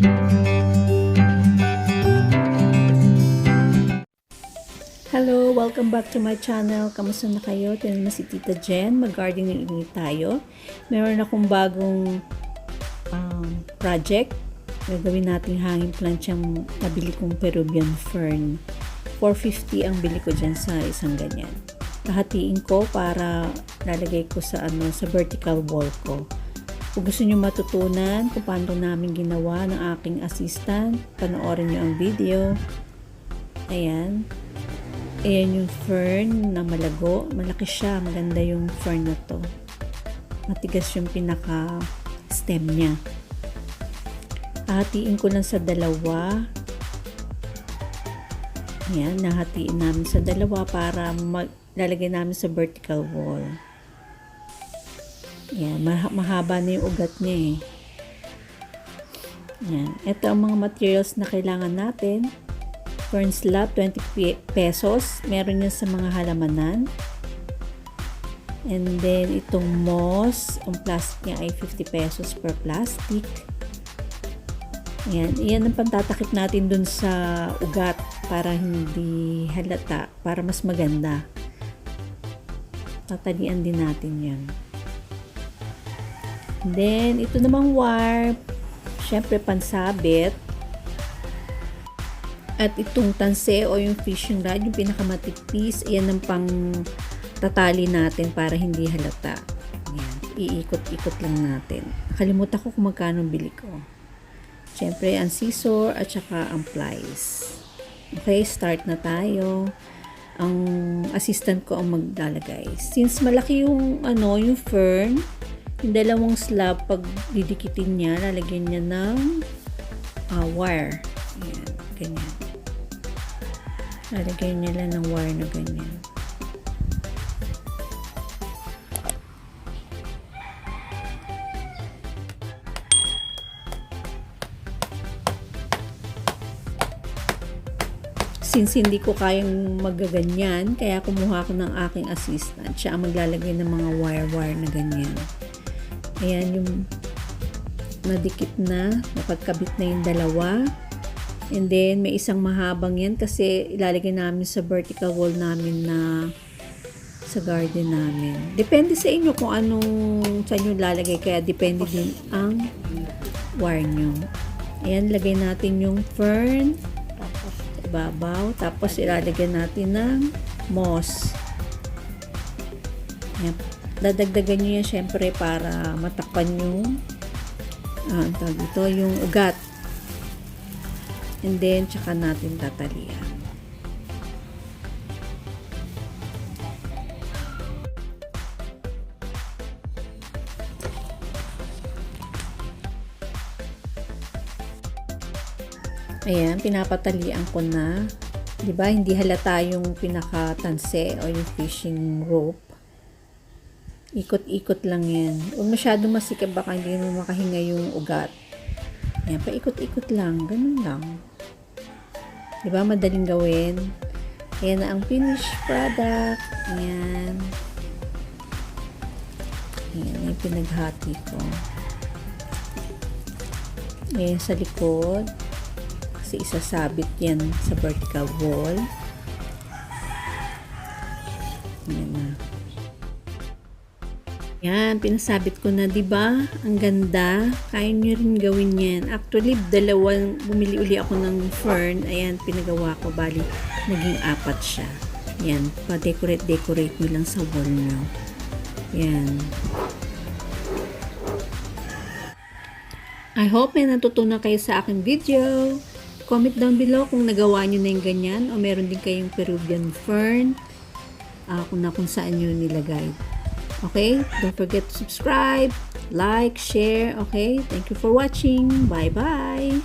Hello! Welcome back to my channel. Kamusta na kayo? Tinan mo si Tita Jen. Mag-gardening ulit tayo. Meron akong bagong project. Gagawin natin hanging plant yung nabili kong Peruvian Fern. 450 ang bili ko dyan sa isang ganyan. Kahatiin ko para lalagay ko sa vertical wall ko. Kung gusto nyo matutunan kung paano namin ginawa ng aking assistant, panoorin nyo ang video. Ayan. Ayan yung fern na malago. Malaki siya. Maganda yung fern na to. Matigas yung pinaka stem niya. Hahatiin ko lang sa dalawa. Ayan. Nahatiin namin sa dalawa para lalagay namin sa vertical wall. Ayan. Mahaba na yung ugat niya eh. Ayan. Ito ang mga materials na kailangan natin. Fern Slab, 20 pesos. Meron yan sa mga halamanan. And then, itong moss, ang plastic niya ay 50 pesos per plastic. Ayan. Iyan ang pantatakip natin dun sa ugat para hindi halata, para mas maganda. Tatalian din natin yan. And then, ito namang wire. Siyempre, pansabit. At itong tanse o yung fishing rod, yung pinakamatipis, ayan ang pang tatali natin para hindi halata. Ayan. Iikot-ikot lang natin. Nakalimutan ko kung magkano bili ko. Siyempre, ang scissor at saka ang plies. Okay, start na tayo. Ang assistant ko ang maglalagay. Since malaki yung, yung fern, yung dalawang slab, pag didikitin niya, lalagyan niya ng wire. Ayan, ganyan. Lalagyan niya lang ng wire na ganyan. Since hindi ko kayang magaganyan, kaya kumuha ko ng aking assistant. Siya ang maglalagay ng mga wire-wire na ganyan. Ayan yung nadikit na, napagkabit na yung dalawa. And then, may isang mahabang yan kasi ilalagay namin sa vertical wall namin na sa garden namin. Depende sa inyo kung anong saan nyo lalagay. Kaya depende din ang wire nyo. Ayan, lagay natin yung fern. Tapos, ibabaw. Tapos, ilalagay natin ng moss. Ayan. Dadagdagan nyo yan syempre para matakpan yung yung ugat. And then, tsaka natin tatalian. Ayan, pinapatalian ko na. Diba, hindi halata yung pinaka-tanse o yung fishing rope. Ikot-ikot lang yan. Huwag masyado masikip, baka hindi mo makahinga yung ugat. Ayan, paikot-ikot lang. Ganun lang. Diba? Madaling gawin. Ayan na ang finished product. Ayan. Ayan yung pinaghati ko. Ayan sa likod. Kasi isasabit yan sa vertical wall. Ayan na. Yan, pinasabit ko na, 'di ba? Ang ganda. Kaya niyo rin gawin 'yan. Actually, bumili uli ako ng fern. Ayan, pinagawa ko, bali naging 4 siya. Yan, pa-decorate niyo lang sa wall niyo. Yan. I hope may natutunan kayo sa aking video. Comment down below kung nagawa niyo na yung ganyan o meron din kayong Peruvian Fern. Kung saan niyo nilagay. Okay, don't forget to subscribe, like, share. Okay, thank you for watching. Bye-bye.